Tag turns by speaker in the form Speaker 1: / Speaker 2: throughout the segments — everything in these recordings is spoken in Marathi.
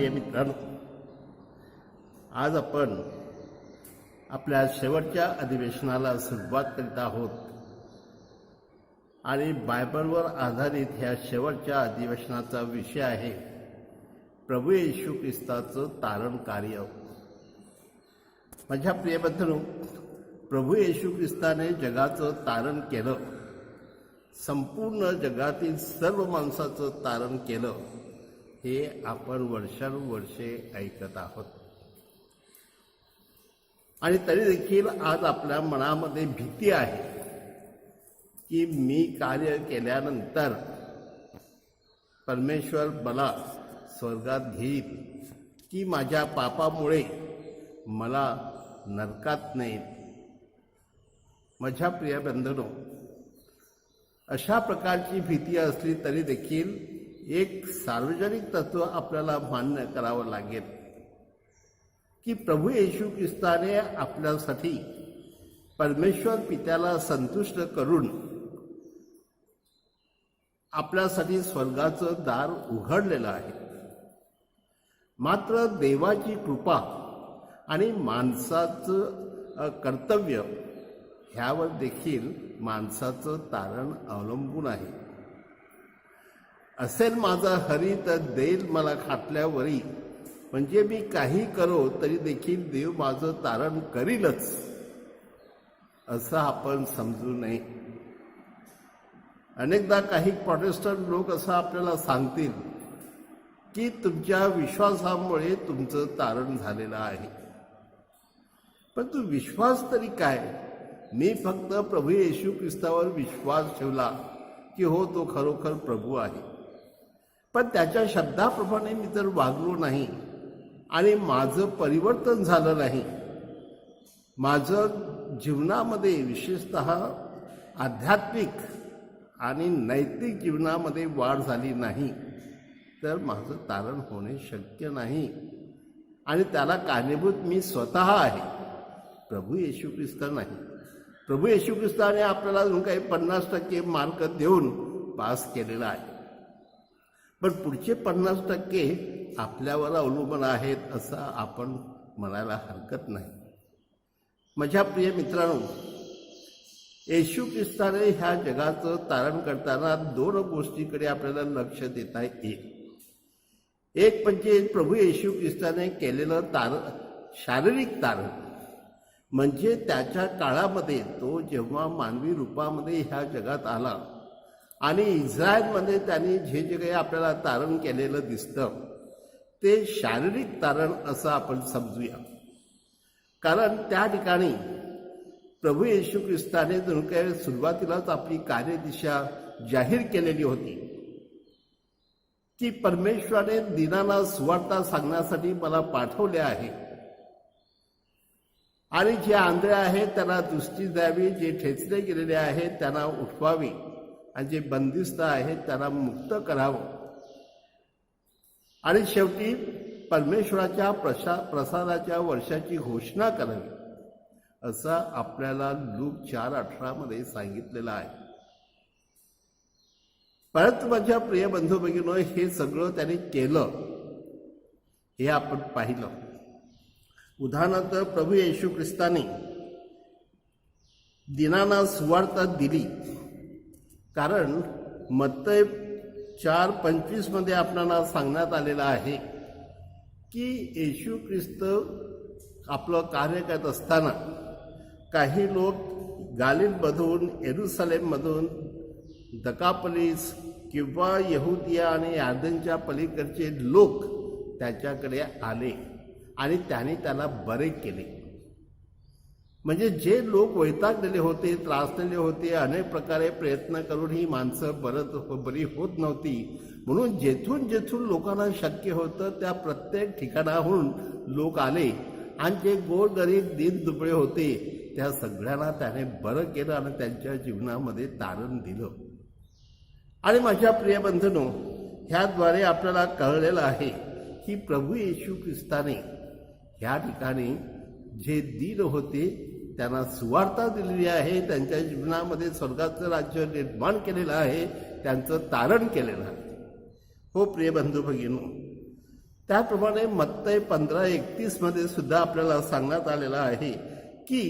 Speaker 1: प्रिय मित्रांनो, आज आपण आपल्या शेवटच्या अधिवेशनाला सुरुवात करीत आहोत आणि बायबलवर आधारित ह्या शेवटच्या अधिवेशनाचा विषय आहे प्रभू येशू ख्रिस्ताचं तारण कार्य. माझ्या प्रिय बंधूंनो, प्रभू येशू ख्रिस्ताने जगाचं तारण केलं, संपूर्ण जगातील सर्व माणसाचं तारण केलं. हे आपण वर्षानुवर्षे ऐकत आहोत आणि तरी देखील आज आपल्या मनामध्ये भीती आहे की मी कार्य केल्यानंतर परमेश्वर मला स्वर्गात घेईल की माझ्या पापामुळे मला नरकात नेईल. माझ्या प्रिय बंधूंनो, अशा प्रकारची भीती असली तरी देखील एक सार्वजनिक तत्व आपल्याला मान्य करावं लागेल की प्रभू येशू ख्रिस्ताने आपल्यासाठी परमेश्वर पित्याला संतुष्ट करून आपल्यासाठी स्वर्गाचं दार उघडलेलं आहे. मात्र देवाची कृपा आणि माणसाचं कर्तव्य ह्यावर देखील माणसाचं तारण अवलंबून आहे. असेल माझा हरी तर देईल मला खाटल्यावरी, म्हणजे मी काही करो तरी देखील देव माझं तारण करीलच, असं आपण समजू नये. अनेकदा काही प्रोटेस्टंट लोक असं आपल्याला सांगतील की तुमच्या विश्वासामुळे तुमचं तारण झालेलं आहे. पण तू विश्वास तरी काय? मी फक्त प्रभू येशू ख्रिस्तावर विश्वास ठेवला की हो, तो खरोखर प्रभू आहे, पण त्याच्या शब्दाप्रमाणे मी जर वागलो नाही आणि माझं परिवर्तन झालं नाही, माझं जीवनामध्ये विशेषतः आध्यात्मिक आणि नैतिक जीवनामध्ये वाढ झाली नाही, तर माझं तारण होणे शक्य नाही. आणि त्याला कारणीभूत मी स्वतः आहे, प्रभू येशू ख्रिस्त नाही. प्रभू येशू ख्रिस्ताने आपल्याला अजून काही 50% मार्क देऊन पास केलेला आहे, पण पुढचे 50% आपल्यावर अवलंबून आहेत असं आपण म्हणायला हरकत नाही. माझ्या प्रिय मित्रांनो, येशू ख्रिस्ताने ह्या जगाचं तारण करताना 2 गोष्टीकडे आपल्याला लक्ष देता येईल. एक म्हणजे प्रभू येशू ख्रिस्ताने केलेलं शारीरिक तारण, म्हणजे त्याच्या काळामध्ये तो जेव्हा मानवी रूपामध्ये ह्या जगात आला आणि इस्रायलमध्ये त्यांनी जे काही आपल्याला तारण केलेलं दिसतं ते शारीरिक तारण असं आपण समजूया. कारण त्या ठिकाणी प्रभू येशू ख्रिस्ताने जणू काही सुरुवातीलाच आपली कार्यदिशा जाहीर केलेली होती की परमेश्वराने दीनांना सुवार्ता सांगण्यासाठी मला पाठवले आहे आणि जे आंधळे आहेत त्यांना दृष्टी द्यावी, जे ठेचले गेलेले आहेत त्यांना उठवावी आणि जे बंदिस्त आहेत त्यांना मुक्त करावं. आणि शेवटी परमेश्वराच्या प्रसादाच्या वर्षाची घोषणा करावी, असं आपल्याला लूक 4:18 सांगितलेलं आहे. परंतु माझ्या प्रिय बंधू भगिनींनो, हे सगळं त्यांनी केलं हे आपण पाहिलं. उदाहरणार्थ प्रभू येशू ख्रिस्ताने दीनांना सुवार्ता दिली, कारण मत्तय 4:25 आपल्याला सांगण्यात आलेलं आहे की येशू ख्रिस्त आपलं कार्य करत असताना काही लोक गालिलमधून, येरुसलेममधून, दकापलीस किंवा यहुदिया आणि यार्दनच्या पलीकडचे लोक त्याच्याकडे आले आणि त्याने त्याला बरे केले. म्हणजे जे लोक वैतागलेले होते, त्रासलेले होते, अनेक प्रकारे प्रयत्न करून ही माणसं बरी होत नव्हती, म्हणून जेथून जेथून लोकांना शक्य होतं त्या प्रत्येक ठिकाणाहून लोक आले आणि जे गोरगरीब दीनदुबळे होते त्या सगळ्यांना त्याने बरं केलं आणि त्यांच्या जीवनामध्ये तारण दिलं. आणि माझ्या प्रिय बंधूंनो, ह्याद्वारे आपल्याला कळलेलं आहे की प्रभू येशू ख्रिस्ताने ह्या ठिकाणी जे दीन होते त्यांना सुवार्ता दिलेली आहे, त्यांच्या जीवनामध्ये स्वर्गाचं राज्य निर्माण केलेलं आहे, त्यांचं तारण केलेलं आहे. हो प्रिय बंधू भगिनींनो, त्याप्रमाणे मत्तई 15:31 मध्ये सुद्धा आपल्याला सांगण्यात आलेलं आहे की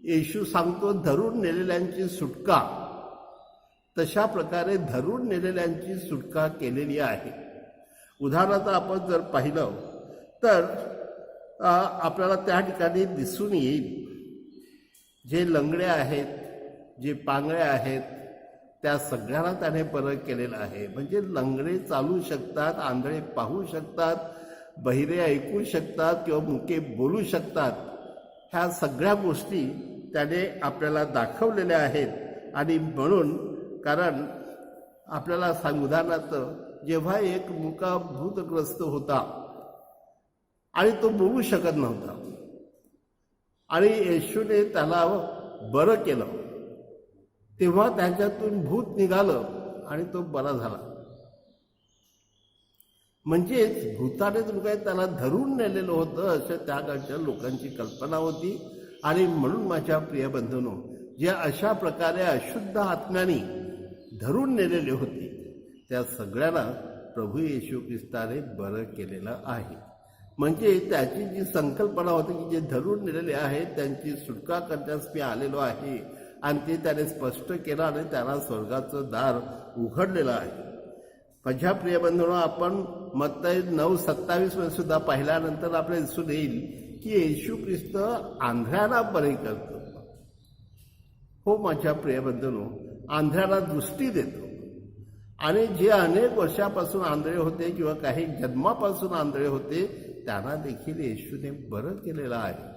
Speaker 1: येशू सांगतो धरून नेलेल्यांची सुटका, तशा प्रकारे धरून नेलेल्यांची सुटका केलेली आहे. उदाहरणार्थ आपण जर पाहिलं तर आपल्याला त्या ठिकाणी दिसून येईल जे लंगडे आहेत, जे पांगळे आहेत, त्या सगळ्यांना त्याने बरं केलेलं आहे. म्हणजे लंगडे चालू शकतात, आंधळे पाहू शकतात, बहिरे ऐकू शकतात किंवा मुके बोलू शकतात. ह्या सगळ्या गोष्टी त्याने आपल्याला दाखवलेल्या आहेत. आणि म्हणून कारण आपल्याला उदाहरणार्थ जेव्हा एक मुका भूतग्रस्त होता आणि तो बोलू शकत नव्हता आणि येशूने त्याला बरं केलं, तेव्हा त्याच्यातून भूत निघालं आणि तो बरा झाला. म्हणजेच भूताने काय त्याला धरून नेलेलं होतं असं त्या काळच्या लोकांची कल्पना होती. आणि म्हणून माझ्या प्रिय बंधूंनो, जे अशा प्रकारे अशुद्ध आत्म्याने धरून नेलेले होते त्या सगळ्यांना प्रभू येशू ख्रिस्ताने बरं केलेलं आहे. म्हणजे त्याची जी संकल्पना होती की जे धरून नेलेले आहेत त्यांची सुटका करण्यास मी आलेलो आहे, आणि ते त्याने स्पष्ट केलं आणि त्यांना स्वर्गाचं दार उघडलेलं आहे. माझ्या प्रिय बंधूंनो, आपण मत्तई 9:27 मध्ये सुद्धा पाहिल्यानंतर आपल्याला दिसून येईल की येशू ख्रिस्त आंधळ्यांना बरे करतो. हो माझ्या प्रिय बंधूंनो, आंधळ्याला दृष्टी देतो. आणि जे अनेक वर्षापासून आंधळे होते किंवा काही जन्मापासून आंधळे होते त्यांना देखील येशूने बरं केलेलं आहे.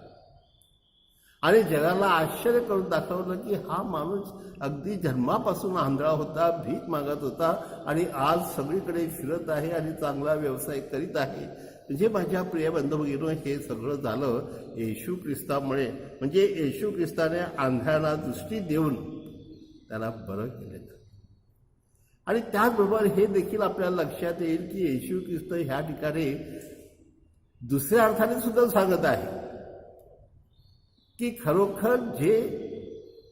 Speaker 1: आणि जगाला आश्चर्य करून दाखवलं की हा माणूस अगदी जन्मापासून आंधळा होता, भीक मागत होता आणि आज सगळीकडे फिरत आहे आणि चांगला व्यवसाय करीत आहे. म्हणजे माझ्या प्रिय बंधू भगिनींनो, हे सगळं झालं येशू ख्रिस्तामुळे. म्हणजे येशू ख्रिस्ताने आंधळ्याला दृष्टी देऊन त्याला बरं केलेलं. आणि त्याचबरोबर हे देखील आपल्याला लक्षात येईल की येशू ख्रिस्त ह्या ठिकाणी दुसऱ्या अर्थाने सुद्धा सांगत आहे की खरोखर जे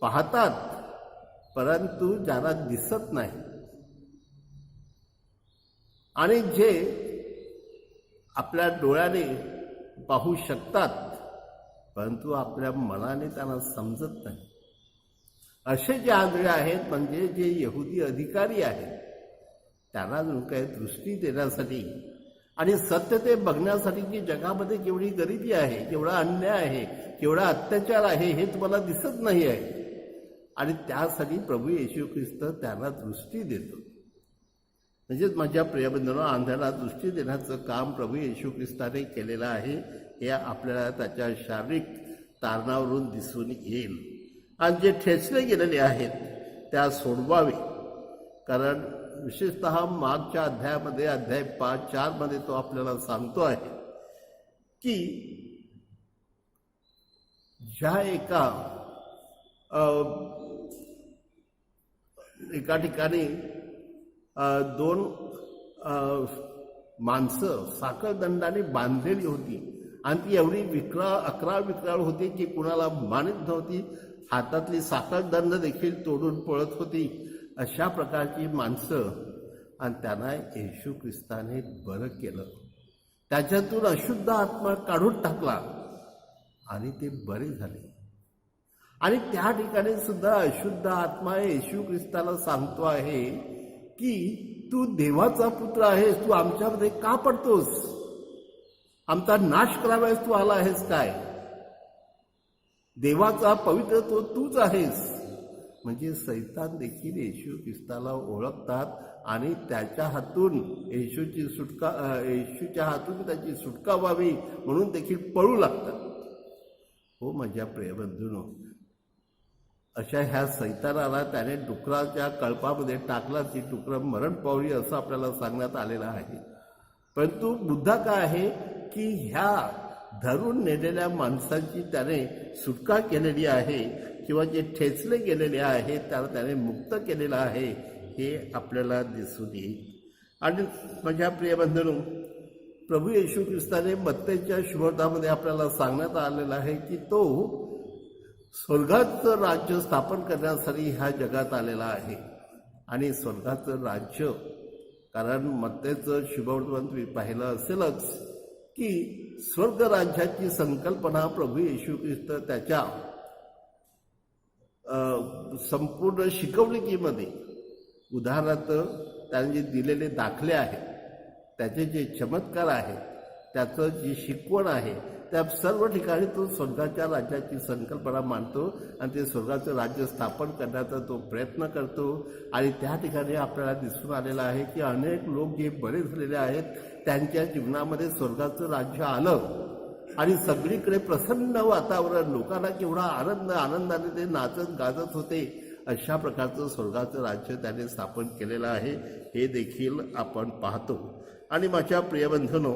Speaker 1: पाहतात परंतु ज्यांना दिसत नाही, आणि जे आपल्या डोळ्याने पाहू शकतात परंतु आपल्या मनाने त्यांना समजत नाही, असे जे आंधळे आहेत, म्हणजे जे यहुदी अधिकारी आहेत, त्यांना जणू काही दृष्टी देण्यासाठी आणि सत्य ते बघण्यासाठी की जगामध्ये केवढी गरिबी आहे, केवढा अन्याय आहे, केवढा अत्याचार आहे हे तुम्हाला दिसत नाही आहे. आणि त्यासाठी प्रभू येशू ख्रिस्त त्यांना दृष्टी देतो. म्हणजेच माझ्या प्रियबंधूंनो, आंधळ्याला दृष्टी देण्याचं काम प्रभू येशू ख्रिस्ताने केलेलं आहे. हे आपल्याला त्याच्या शारीरिक तारणावरून दिसून येईल. आणि जे ठेचले गेलेले आहेत त्या सोडवावे. कारण विशेषतः मागच्या अध्यायामध्ये अध्याय 5-4 मध्ये तो आपल्याला सांगतो आहे की ज्या एका ठिकाणी 2 माणसं साखळदंडाने बांधलेली होती आणि ती एवढी विकराळ होती की कुणाला मानित नव्हती. हातातली साखळदंड देखील तोडून पळत होती. अशा प्रकारची माणसं, आणि त्यांना येशू ख्रिस्ताने बरं केलं. त्याच्यातून अशुद्ध आत्मा काढून टाकला आणि ते बरे झाले. आणि त्या ठिकाणी सुद्धा अशुद्ध आत्मा येशू ख्रिस्ताला सांगतो आहे की तू देवाचा पुत्र आहेस, तू आमच्यामध्ये का पडतोस, आमचा नाश करावयास तू आला आहेस काय, देवाचा पवित्र तो तूच आहेस. म्हणजे सैतान देखील येशू ख्रिस्ताला ओळखतात आणि त्याच्या हातून येशूच्या हातून त्याची सुटका व्हावी म्हणून देखील पळू लागतात. हो माझ्या प्रिय बंधूंनो, अशा ह्या सैतानाला त्याने डुकराच्या कळपामध्ये टाकला, ती डुकरं मरण पावली असं आपल्याला सांगण्यात आलेलं आहे. परंतु मुद्दा काय आहे की ह्या धरून नेलेल्या माणसांची त्याने सुटका केलेली आहे किंवा जे ठेचले गेलेले आहेत त्याला त्याने मुक्त केलेलं आहे, हे आपल्याला दिसून येईल. आणि माझ्या प्रिय बंधूंनो, प्रभू येशू ख्रिस्ताने मत्तईच्या शुभवर्तामध्ये आपल्याला सांगण्यात आलेलं आहे की तो स्वर्गाचं राज्य स्थापन करण्यासाठी ह्या जगात आलेला आहे. आणि स्वर्गाचं राज्य कारण मत्तेचं शुभवर्तमान तुम्ही पाहिलं असेलच की स्वर्ग राज्याची संकल्पना प्रभू येशू ख्रिस्त त्याच्या संपूर्ण शिकवणुकीमध्ये उदाहरणार्थ त्याने जे दिलेले दाखले आहेत, त्याचे जे चमत्कार आहेत, त्याचं जी शिकवण आहे, त्या सर्व ठिकाणी तो स्वर्गाच्या राज्याची संकल्पना मांडतो आणि ते स्वर्गाचं राज्य स्थापन करण्याचा तो प्रयत्न करतो. आणि त्या ठिकाणी आपल्याला दिसून आलेलं आहे की अनेक लोक जे बरे झालेले आहेत त्यांच्या जीवनामध्ये स्वर्गाचं राज्य आलं आणि सगळीकडे प्रसन्न वातावरण, लोकांना केवढा आनंदाने ते नाचत गाजत होते. अशा प्रकारचं स्वर्गाचं राज्य त्याने स्थापन केलेलं आहे, हे देखील आपण पाहतो. आणि माझ्या प्रिय बंधूंनो,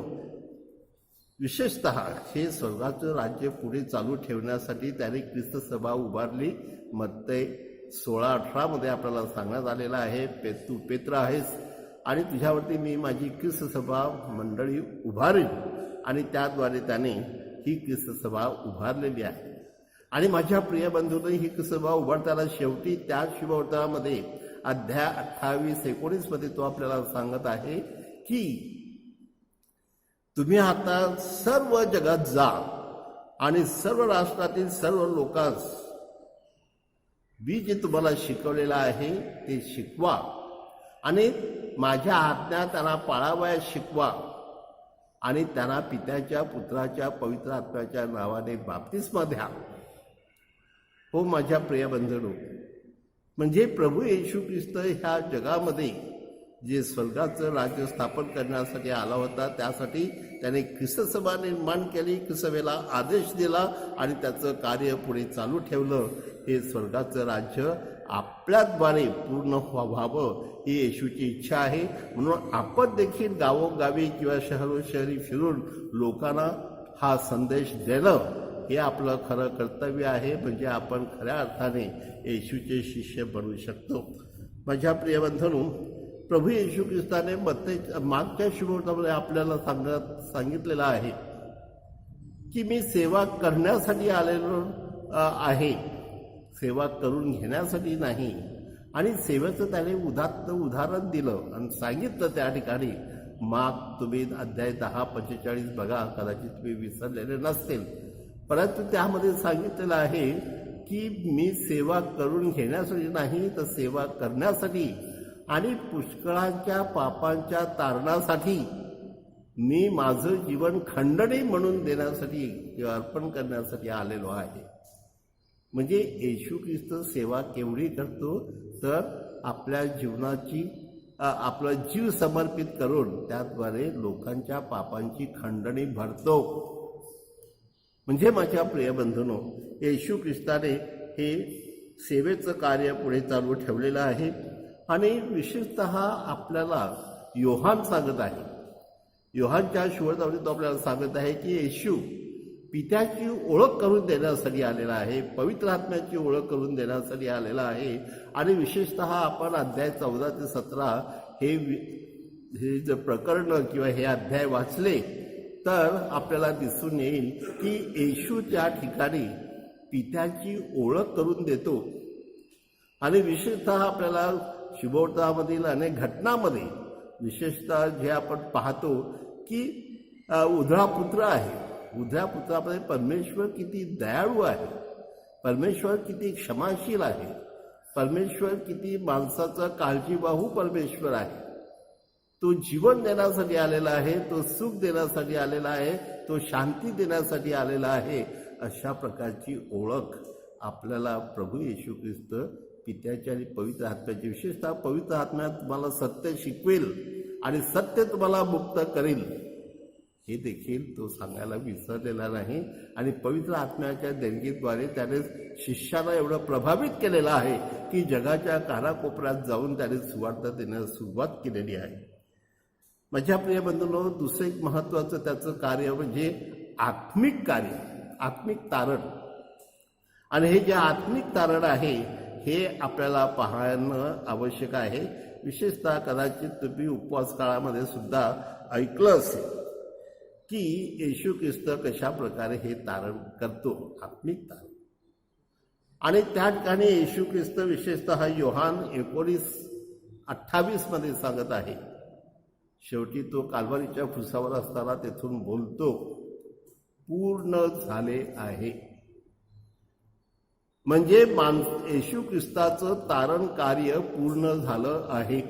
Speaker 1: विशेषतः हे स्वर्गाचं राज्य पुढे चालू ठेवण्यासाठी त्याने ख्रिस्त सभा उभारली. मत्ते 16:18 मध्ये आपल्याला सांगण्यात आलेलं आहे, तू पेत्र आहेस आणि तुझ्यावरती मी माझी ख्रिस्त सभा मंडळी उभारेन. आणि त्याद्वारे त्याने ही ख्रिस्त सभा उभारलेली आहे. आणि माझ्या प्रिय बंधूंनो, ही ख्रिस्त सभा उभारताना शेवटी त्या शुभवर्तमानामध्ये अध्याय 28-19 मध्ये तो आपल्याला सांगत आहे की तुम्ही आता सर्व जगात जा आणि सर्व राष्ट्रातील सर्व लोकांस मी जे तुम्हाला शिकवलेलं आहे ते शिकवा आणि माझ्या आज्ञा त्यांना पाळावयास शिकवा आणि त्यांना पित्याच्या, पुत्राच्या, पवित्र आत्म्याच्या नावाने बाप्तिस्मा द्या. हो माझ्या प्रिय बंधूंनो, म्हणजे प्रभू येशू ख्रिस्त ह्या जगामध्ये जे स्वर्गाचं राज्य स्थापन करण्यासाठी आला होता, त्यासाठी त्याने ख्रिस्त सभा निर्माण केली, ख्रिस्त सभेला आदेश दिला आणि त्याचं कार्य पुढे चालू ठेवलं. हे स्वर्गाचं राज्य आपल्याद्वारे पूर्ण व्हावं ही येशूची इच्छा आहे. म्हणून आपण देखील गावोगावी किंवा शहरोशहरी फिरून लोकांना हा संदेश देणं हे आपलं खरं कर्तव्य आहे. म्हणजे आपण खऱ्या अर्थाने येशूचे शिष्य बनू शकतो. माझ्या प्रिय बंधूंनो, प्रभू येशू ख्रिस्ताने मागच्या शुभवर्तमानामध्ये आपल्याला सांगितलेलं आहे की मी सेवा करण्यासाठी आलेलो आहे, सेवा करून घेण्यासाठी नाही. आणि सेवेचं त्याने उदाहरण दिलं आणि सांगितलं त्या ठिकाणी. तुम्ही अध्याय 10:45 बघा, कदाचित तुम्ही विसरलेले नसतील, परंतु त्यामध्ये सांगितलेलं आहे की मी सेवा करून घेण्यासाठी नाही तर सेवा करण्यासाठी आणि पुष्कळांच्या पापांच्या तारणासाठी मी माझं जीवन खंडणी म्हणून देण्यासाठी किंवा अर्पण करण्यासाठी आलेलो आहे. म्हणजे येशू ख्रिस्त सेवा केवढी करतो तर आपल्या जीवनाची आपला जीव समर्पित करून त्याद्वारे लोकांच्या पापांची खंडणी भरतो. म्हणजे माझ्या प्रिय बंधूंनो, येशू ख्रिस्ताने हे सेवेचं कार्य पुढे चालू ठेवलेलं आहे. आणि विशेषतः आपल्याला योहान सांगत आहे, योहानच्या शुभवर्तमानामध्ये तो आपल्याला सांगत आहे की येशू पित्याची ओळख करून देण्यासाठी आलेला आहे, पवित्र आत्म्याची ओळख करून देण्यासाठी आलेला आहे. आणि विशेषतः आपण अध्याय 14 ते 17 हे जर प्रकरण किंवा हे अध्याय वाचले तर आपल्याला दिसून येईल की येशू त्या ठिकाणी पित्याची ओळख करून देतो. आणि विशेषतः आपल्याला शुभवर्तमानामधील अनेक घटनांमध्ये विशेषतः जे आपण पाहतो की उधळा पुत्र आहे, उधळ्या पुत्रामध्ये परमेश्वर किती दयाळू आहे, परमेश्वर किती क्षमाशील आहे, परमेश्वर किती माणसाचा काळजीवाहू परमेश्वर आहे. तो जीवन देण्यासाठी आलेला आहे, तो सुख देण्यासाठी आलेला आहे, तो शांती देण्यासाठी आलेला आहे. अशा प्रकारची ओळख आपल्याला प्रभू येशू ख्रिस्त पित्याची आणि पवित्र आत्म्याची, विशेषतः पवित्र आत्म्या तुम्हाला सत्य शिकवेल आणि सत्य तुम्हाला मुक्त करेल हे देखील तो सांगायला विसरलेला नाही. आणि पवित्र आत्म्याच्या देणगीद्वारे त्याने शिष्याला एवढं प्रभावित केलेलं आहे की जगाच्या कानाकोपऱ्यात जाऊन त्याने सुवार्ता देण्यास सुरुवात केलेली आहे. माझ्या प्रिय बंधूंनो, दुसरं एक महत्त्वाचं त्याचं कार्य म्हणजे आत्मिक कार्य, आत्मिक तारण. आणि हे जे आत्मिक तारण आहे हे आपल्याला पाहणं आवश्यक आहे. विशेषतः कदाचित तुम्ही उपवास काळामध्ये सुद्धा ऐकलं असेल की येशू ख्रिस्त कशा प्रकारे हे तारण करतो, आत्मिक तारण. आणि त्या ठिकाणी येशू ख्रिस्त विशेषतः योहान 19:28 मध्ये सांगत आहे शेवटी तो काल्वारीच्या फुसावर असताना तेथून बोलतो, पूर्ण झाले आहे. म्हणजे येशू ख्रिस्ताचं तारण कार्य पूर्ण झालं आहे.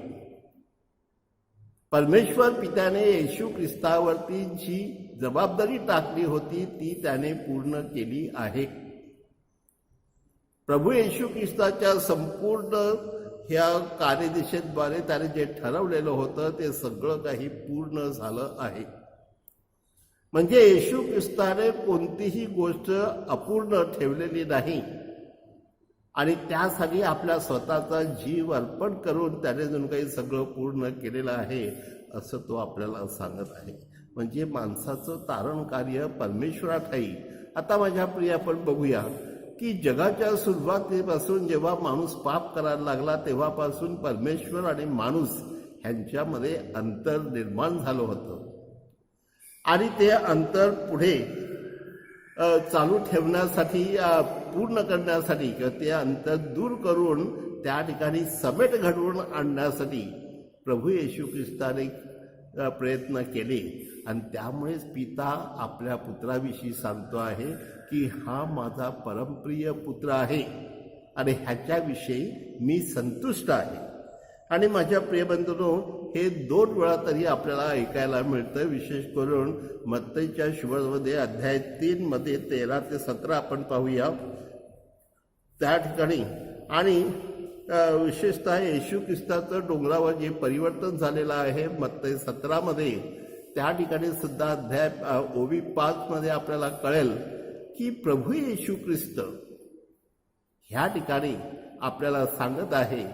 Speaker 1: परमेश्वर पित्याने येशू ख्रिस्तावरती जी जबाबदारी टाकली होती ती त्याने पूर्ण केली आहे. प्रभू येशू ख्रिस्ताच्या संपूर्ण ह्या कार्यदिशेद्वारे त्याने जे ठरवलेलं होतं ते सगळं काही पूर्ण झालं आहे. म्हणजे येशू ख्रिस्ताने कोणतीही गोष्ट अपूर्ण ठेवलेली नाही आणि त्यासाठी आपल्या स्वतःचा जीव अर्पण करून त्याने जणू काही सगळं पूर्ण केलेलं आहे असं तो आपल्याला सांगत आहे. म्हणजे माणसाचं तारण कार्य परमेश्वराठाई. आता माझ्या प्रिय आपण बघूया की जगाच्या सुरुवातीपासून जेव्हा माणूस पाप करायला लागला तेव्हापासून परमेश्वर आणि माणूस ह्यांच्यामध्ये अंतर निर्माण झालं होतं आणि ते अंतर पुढे चालू ठेवण्यासाठी, पूर्ण करण्यासाठी किंवा ते अंतर दूर करून त्या ठिकाणी समेट घडवून आणण्यासाठी प्रभू येशू ख्रिस्ताने प्रयत्न केले. आणि त्यामुळेच पिता आपल्या पुत्राविषयी सांगतो आहे की हा माझा परमप्रिय पुत्र आहे आणि ह्याच्याविषयी मी संतुष्ट आहे. आणि माझ्या प्रियबंधूंनो, हे 2 वेळा तरी आपल्याला ऐकायला मिळतं. विशेष करून मत्तईच्या शुभमध्ये अध्याय 3 मध्ये 13 ते 17 आपण पाहूया त्या ठिकाणी. आणि विशेषतः येशू ख्रिस्ताचं डोंगरावर जे परिवर्तन झालेलं आहे मत्तई 17 मध्ये, त्या ठिकाणी सुद्धा अध्याय ओवी 5 मध्ये आपल्याला कळेल की प्रभू येशू ख्रिस्त ह्या ठिकाणी आपल्याला सांगत आहे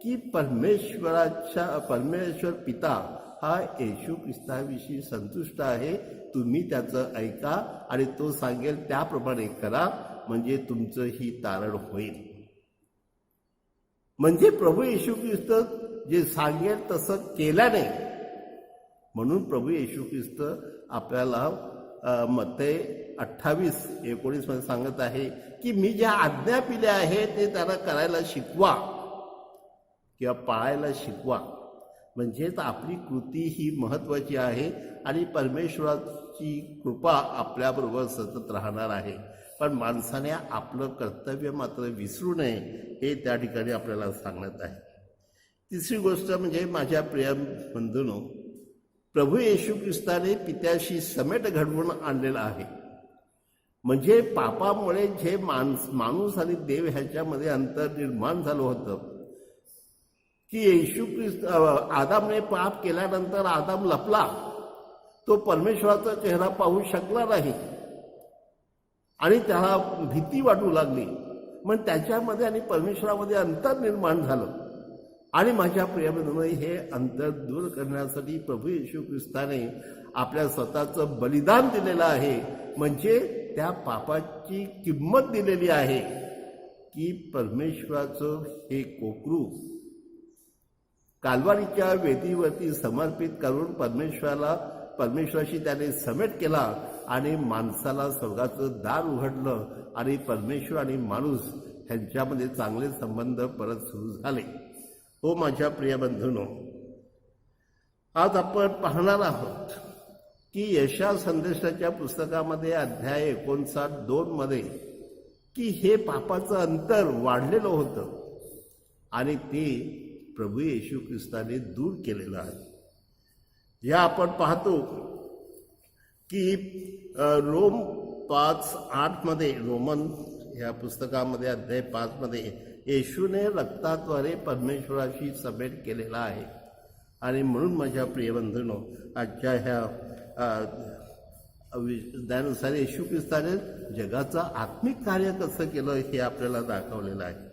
Speaker 1: की परमेश्वर पिता हा येशू ख्रिस्ताविषयी संतुष्ट आहे. तुम्ही त्याचं ऐका आणि तो सांगेल त्याप्रमाणे करा, म्हणजे तुमचं ही तारण होईल. म्हणजे प्रभू येशू ख्रिस्त जे सांगेल तसं केल्याने, म्हणून प्रभू येशू ख्रिस्त आपल्याला मत्तई 28:19 मध्ये सांगत आहे की मी ज्या आज्ञा दिल्या आहे ते त्यांना करायला शिकवा किंवा पाळायला शिकवा. म्हणजेच आपली कृती ही महत्त्वाची आहे आणि परमेश्वराची कृपा आपल्याबरोबर सतत राहणार आहे. पण माणसाने आपलं कर्तव्य मात्र विसरू नये हे त्या ठिकाणी आपल्याला सांगण्यात आहे. तिसरी गोष्ट म्हणजे माझ्या प्रिय बंधूंनो, प्रभू येशू ख्रिस्ताने पित्याशी समेट घडवून आणलेला आहे. म्हणजे पापामुळे जे माणूस आणि देव ह्याच्यामध्ये अंतर निर्माण झालं होतं की येशू ख्रिस्त आदामने पाप केल्यानंतर आदाम लपला, तो परमेश्वराचा चेहरा पाहू शकला नाही आणि त्याला भीती वाटू लागली. मग त्याच्यामध्ये आणि परमेश्वरामध्ये अंतर निर्माण झालं. आणि माझ्या प्रियबंधूंनो, हे अंतर दूर करण्यासाठी प्रभू येशू ख्रिस्ताने आपल्या स्वतःचं बलिदान दिलेलं आहे. म्हणजे त्या पापाची किंमत दिलेली आहे की परमेश्वराचं हे कोकरू काल्वारीच्या वेदीवरती समर्पित करून परमेश्वराशी त्याने समेट केला आणि माणसाला स्वर्गाचं दार उघडलं आणि परमेश्वर आणि माणूस ह्यांच्यामध्ये चांगले संबंध परत सुरू झाले. हो माझ्या प्रिय बंधूंनो, आज आपण पाहणार आहोत की यशा संदेशाच्या पुस्तकामध्ये अध्याय 59:2 मध्ये की हे पापाचं अंतर वाढलेलं होतं आणि ते प्रभू येशू ख्रिस्ताने दूर केलेलं आहे. या आपण पाहतो की रोम 5:8 मध्ये, रोमन या पुस्तकामध्ये अध्याय 5 मध्ये येशूने रक्ताद्वारे परमेश्वराशी समेट केलेला आहे. आणि म्हणून माझ्या प्रियबंधूंनो, आजच्या ह्या त्यानुसार येशू ख्रिस्ताने जगाचं आत्मिक कार्य कसं केलं हे आपल्याला दाखवलेलं आहे.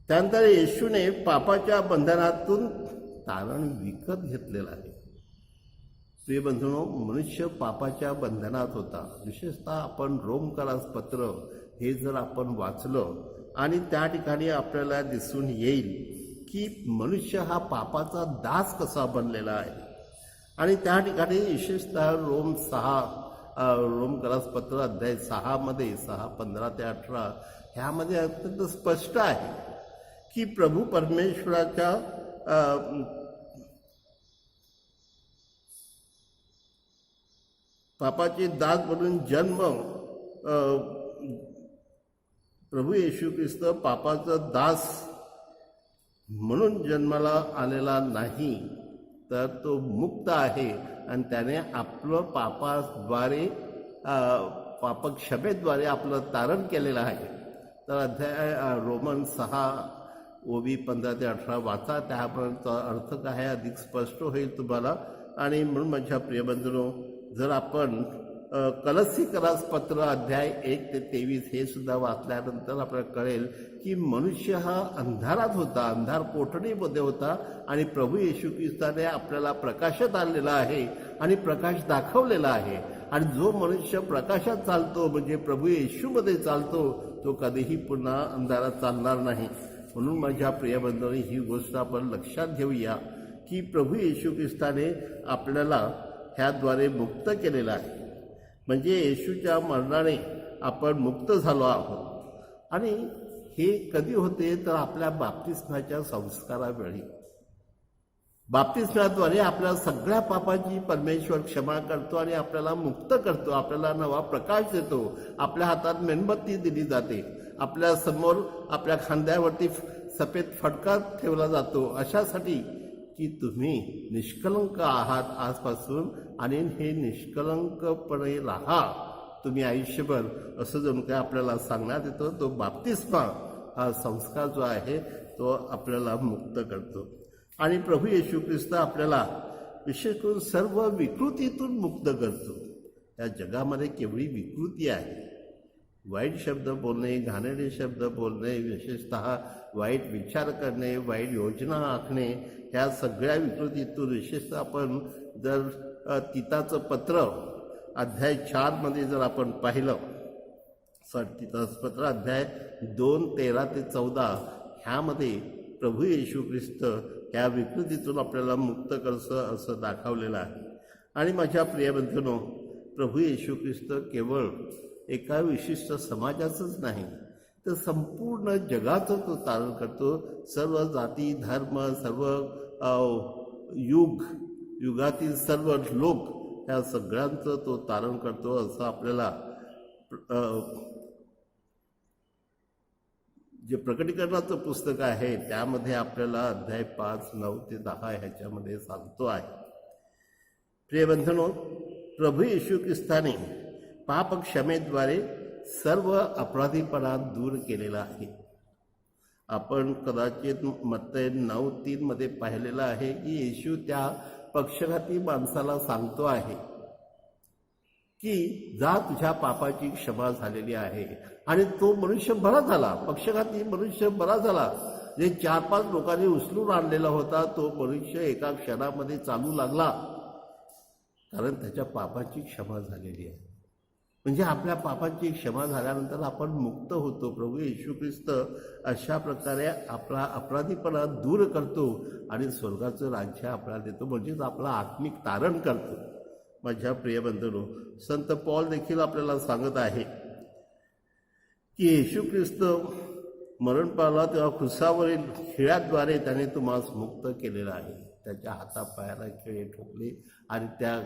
Speaker 1: त्यानंतर येशूने पापाच्या बंधनातून तारण विकत घेतलेलं आहे. प्रियबंधूंनो, मनुष्य पापाच्या बंधनात होता. विशेषतः आपण रोमकरास पत्र हे जर आपण वाचलं आणि त्या ठिकाणी आपल्याला दिसून येईल की मनुष्य हा पापाचा दास कसा बनलेला आहे. आणि त्या ठिकाणी विशेषतः रोमकरास पत्र अध्याय 6 मध्ये 6:15 ते 18 ह्यामध्ये अत्यंत स्पष्ट आहे की प्रभू परमेश्वराच्या पापाचे दास म्हणून जन्म प्रभू येशू ख्रिस्त पापाचा दास म्हणून जन्माला आलेला नाही, तर तो मुक्त आहे आणि त्याने आपलं पापाद्वारे पापक्षमेद्वारे आपलं तारण केलेलं आहे. तर अध्याय रोमन 6 ओबी 15 ते 18 वाचा, त्यापर्यंत अर्थ काय अधिक स्पष्ट होईल तुम्हाला. आणि म्हणून माझ्या प्रियबंधूंनो, जर आपण कलसीकरास पत्र अध्याय 1 ते 23 हे सुद्धा वाचल्यानंतर आपल्याला कळेल की मनुष्य हा अंधारात होता, अंधार कोठडीमध्ये होता आणि प्रभू येशू ख्रिस्ताने आपल्याला प्रकाशात आणलेला आहे आणि प्रकाश दाखवलेला आहे. आणि जो मनुष्य प्रकाशात चालतो म्हणजे प्रभू येशूमध्ये चालतो, तो कधीही पुन्हा अंधारात चालणार नाही. म्हणून माझ्या प्रियबंधूंनो, ही गोष्ट आपण लक्षात घेऊया की प्रभू येशू ख्रिस्ताने आपल्याला ह्याद्वारे मुक्त केलेलं आहे. म्हणजे येशूच्या मरणाने आपण मुक्त झालो आहोत. आणि हे कधी होते तर आपल्या बाप्तिस्माच्या संस्कारावेळी. बाप्तिस्माद्वारे आपल्या सगळ्या पापाची परमेश्वर क्षमा करतो आणि आपल्याला मुक्त करतो, आपल्याला नवा प्रकाश देतो. आपल्या हातात मेणबत्ती दिली जाते, आपल्या समोर आपल्या खांद्यावरती सफेद फडका ठेवला जातो, अशासाठी की तुम्ही निष्कलंक आहात आजपासून आणि हे निष्कलंकपणे राहा तुम्ही आयुष्यभर, असं जणू काय आपल्याला सांगण्यात येतो. तो बाप्तिस्मा हा संस्कार जो आहे तो आपल्याला मुक्त करतो. आणि प्रभू येशू ख्रिस्त आपल्याला विशेष करून सर्व विकृतीतून मुक्त करतो. या जगामध्ये केवढी विकृती आहे. वाईट शब्द बोलणे, घाणेरडे शब्द बोलणे, विशेषतः वाईट विचार करणे, वाईट योजना आखणे, ह्या सगळ्या विकृतीतून विशेषतः आपण जर तिताचं पत्र अध्याय 4 जर आपण पाहिलं, तिताचं पत्र अध्याय 2 13 ते 14 ह्यामध्ये प्रभू येशू ख्रिस्त ह्या विकृतीतून आपल्याला मुक्त करतं असं दाखवलेलं आहे. आणि माझ्या प्रियबंधूंनो, प्रभू येशू ख्रिस्त केवळ एका विशिष्ट समाजाचंच नाही तर संपूर्ण जगाचं तो तारण करतो. सर्व जाती धर्म, सर्व युगातील सर्व लोक, ह्या सगळ्यांचं तो तारण करतो असं आपल्याला जे प्रकटीकरणाचं पुस्तक आहे त्यामध्ये आपल्याला अध्याय 5 9 ते 10 ह्याच्यामध्ये सांगतो आहे. प्रियबंधनो, प्रभू येशू ख्रिस्ताने पाप क्षमेद्वारे सर्व अपराधीपणा दूर केलेला आहे. आपण कदाचित मत्तई 9:3 पाहिलेलं आहे की येशू त्या पक्षघाती माणसाला सांगतो आहे की जा, तुझ्या पापाची क्षमा झालेली आहे. आणि तो मनुष्य बरा झाला, पक्षघाती मनुष्य बरा झाला. जे 4-5 लोकांनी उचलून आणलेला होता तो मनुष्य एका क्षणामध्ये चालू लागला, कारण त्याच्या पापाची क्षमा झालेली आहे. म्हणजे आपल्या पापाची क्षमा झाल्यानंतर आपण मुक्त होतो. प्रभू येशू ख्रिस्त अशा प्रकारे आपला अपराधीपणा दूर करतो आणि स्वर्गाचं राज्य आपल्याला देतो, म्हणजेच आपला आत्मिक तारण करतो. माझ्या प्रियबंधूंनो, संत पौल देखील आपल्याला सांगत आहे की येशू ख्रिस्त मरण पावला तेव्हा क्रुसावरील खिळ्याद्वारे त्याने तुम्हाला मुक्त केलेलं आहे. त्याच्या हातापायाला खिळे ठोकले आणि त्या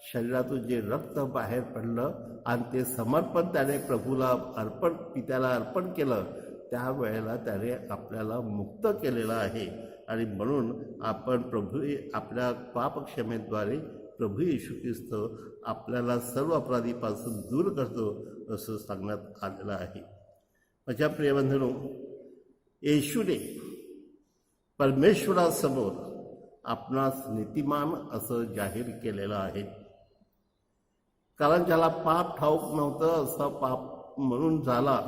Speaker 1: शरीरातून जे रक्त बाहेर पडलं आणि ते समर्पण त्याने प्रभूला पित्याला अर्पण केलं, त्यावेळेला त्याने आपल्याला मुक्त केलेलं आहे. आणि म्हणून आपण आपल्या पापक्षमेद्वारे प्रभू येशू ख्रिस्त आपल्याला सर्व अपराधीपासून दूर करतो असं सांगण्यात आलेलं आहे. माझ्या प्रियबंधूंनो, येशूने परमेश्वरासमोर आपणास नीतिमान असं जाहीर केलेलं आहे. कारण ज्याला पाप ठाऊक नव्हतं असा पाप म्हणून झाला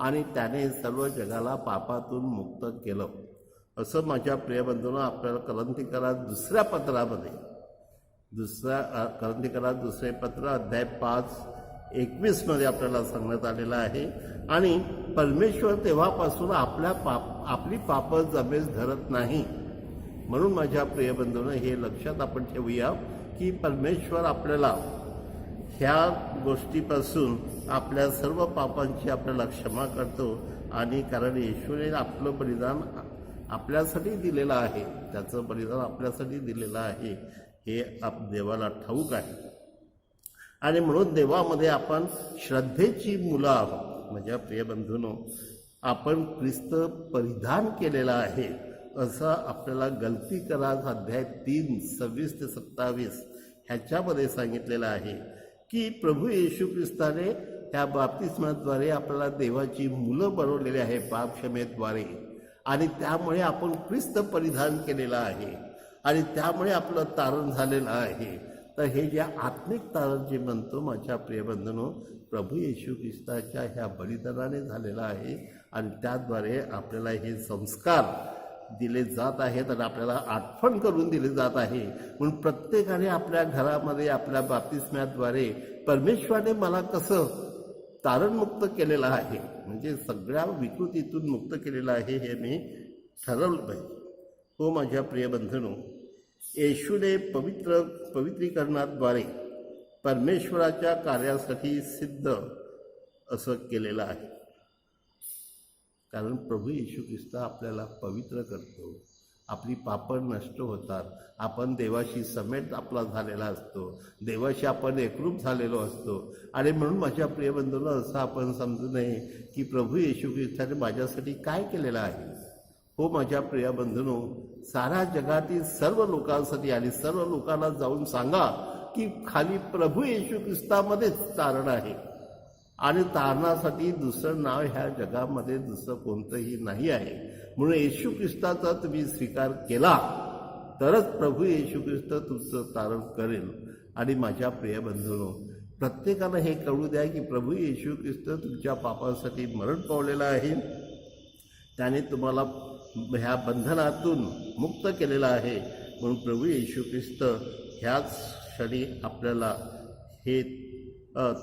Speaker 1: आणि त्याने सर्व जगाला पापातून मुक्त केलं असं माझ्या प्रियबंधूंना आपल्याला करंथीकरात दुसऱ्या पत्रामध्ये करंथीकरात दुसरे पत्र अध्याय 5:21 आपल्याला सांगण्यात आलेलं आहे. आणि परमेश्वर तेव्हापासून आपली पापं जमेस धरत नाही. म्हणून माझ्या प्रियबंधूंना हे लक्षात आपण ठेवूया की परमेश्वर आपल्याला ह्या गोष्टीपासून आपल्या सर्व पापांची आपल्याला क्षमा करतो. आणि कारण येशूने आपलं बलिदान आपल्यासाठी दिलेलं आहे, त्याचं बलिदान आपल्यासाठी दिलेलं आहे हे देवाला ठाऊक आहे. आणि म्हणून देवामध्ये आपण श्रद्धेची मुलं आहोत. माझ्या प्रिय बंधूंनो, आपण ख्रिस्त परिधान केलेला आहे असं आपल्याला गलती करा अध्याय 3 26 ते 27 ह्याच्यामध्ये सांगितलेलं आहे की प्रभू येशू ख्रिस्ताने त्या बाप्तिस्माद्वारे आपल्याला देवाची मुलं बनवलेली आहे पापक्षमेद्वारे, आणि त्यामुळे आपण ख्रिस्त परिधान केलेलं आहे आणि त्यामुळे आपलं तारण झालेलं आहे. तर हे जे आत्मिक तारण जे म्हणतो माझ्या प्रिय बंधूंनो, प्रभू येशू ख्रिस्ताच्या ह्या बलिदानाने झालेलं आहे आणि त्याद्वारे आपल्याला हे संस्कार दिले जात आहेत आणि आपल्याला आठवण करून दिले जात आहे. म्हणून प्रत्येकाने आपल्या घरामध्ये आपल्या बाप्तिस्म्याद्वारे परमेश्वराने मला कसं तारणमुक्त केलेलं आहे, म्हणजे सगळ्या विकृतीतून मुक्त केलेलं आहे हे मी ठरवलं पाहिजे. हो माझ्या प्रिय बंधूंनो, येशूने पवित्रीकरणाद्वारे परमेश्वराच्या कार्यासाठी सिद्ध असं केलेलं आहे. कारण प्रभू येशू ख्रिस्त आपल्याला पवित्र करतो, आपली पापं नष्ट होतात, आपण देवाशी समेट आपला झालेला असतो, देवाशी आपण एकरूप झालेलो असतो. आणि म्हणून माझ्या प्रिय बंधूंनो, असं आपण समजू नये की प्रभू येशू ख्रिस्ताने माझ्यासाठी काय केलेलं आहे. हो माझ्या प्रिय बंधूंनो, साऱ्या जगातील सर्व लोकांसाठी आणि सर्व लोकांना जाऊन सांगा की खाली प्रभू येशू ख्रिस्तामध्येच तारण आहे आणि तारणासाठी दुसरं नाव ह्या जगामध्ये दुसरं कोणतंही नाही आहे. म्हणून येशू ख्रिस्ताचा तुम्ही स्वीकार केला तरच प्रभू येशू ख्रिस्त तुमचं तारण करेल. आणि माझ्या प्रिय बंधूंनो, प्रत्येकानं हे कळू द्या की प्रभू येशू ख्रिस्त तुमच्या पापासाठी मरण पावलेला आहे, त्याने तुम्हाला ह्या बंधनातून मुक्त केलेलं आहे. म्हणून प्रभू येशू ख्रिस्त ह्याच क्षणी आपल्याला हे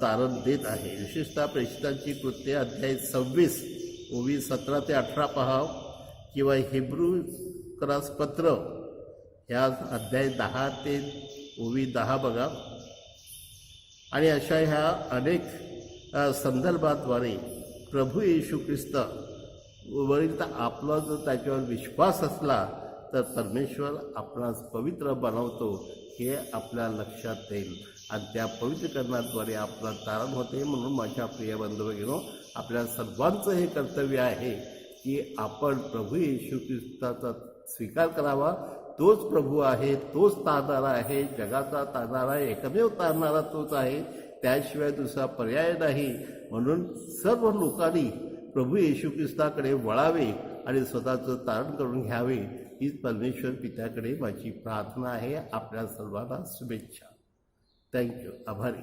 Speaker 1: तारण देत आहे. विशेषतः प्रेषितांची कृत्ये अध्याय 26 ओवी 17 ते 18 पहा, किंवा हिब्रूकरास पत्र ह्या अध्याय 10 ते ओवी 10 बघा. आणि अशा ह्या अनेक संदर्भाद्वारे प्रभू येशू ख्रिस्त वरील आपला जर त्याच्यावर विश्वास असला तर परमेश्वर आपणास पवित्र बनवतो हे आपल्या लक्षात येईल आणि त्या पवित्रीकरणाद्वारे आपलं तारण होते. म्हणून माझ्या प्रिय बंधू, आपल्या सर्वांचं हे कर्तव्य आहे की आपण प्रभू येशू ख्रिस्ताचा स्वीकार करावा. तोच प्रभू आहे, तोच तारणारा आहे, जगाचा तारणारा एकमेव तारणारा तोच आहे, त्याशिवाय दुसरा पर्याय नाही. म्हणून सर्व लोकांनी प्रभू येशू ख्रिस्ताकडे वळावे आणि स्वतःचं तारण करून घ्यावे, हीच परमेश्वर पित्याकडे माझी प्रार्थना आहे. आपल्या सर्वांना शुभेच्छा. थँक्यू, आभारी.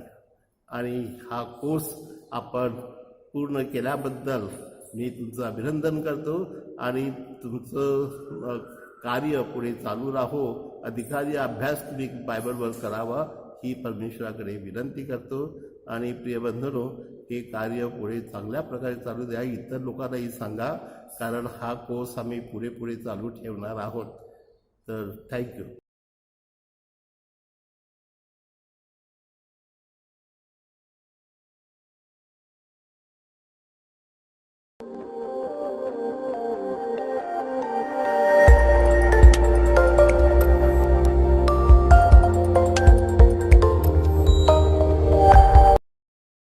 Speaker 1: आणि हा कोर्स आपण पूर्ण केल्याबद्दल मी तुमचं अभिनंदन करतो आणि तुमचं कार्य पुढे चालू राहो. अधिकारी अभ्यास तुम्ही बायबलवर करावा ही परमेश्वराकडे विनंती करतो. आणि प्रिय बंधूंनो, हे कार्य पुढे चांगल्या प्रकारे चालू द्या. इतर लोकांनाही सांगा, कारण हा कोर्स आम्ही पुढे चालू ठेवणार आहोत. तर थँक्यू.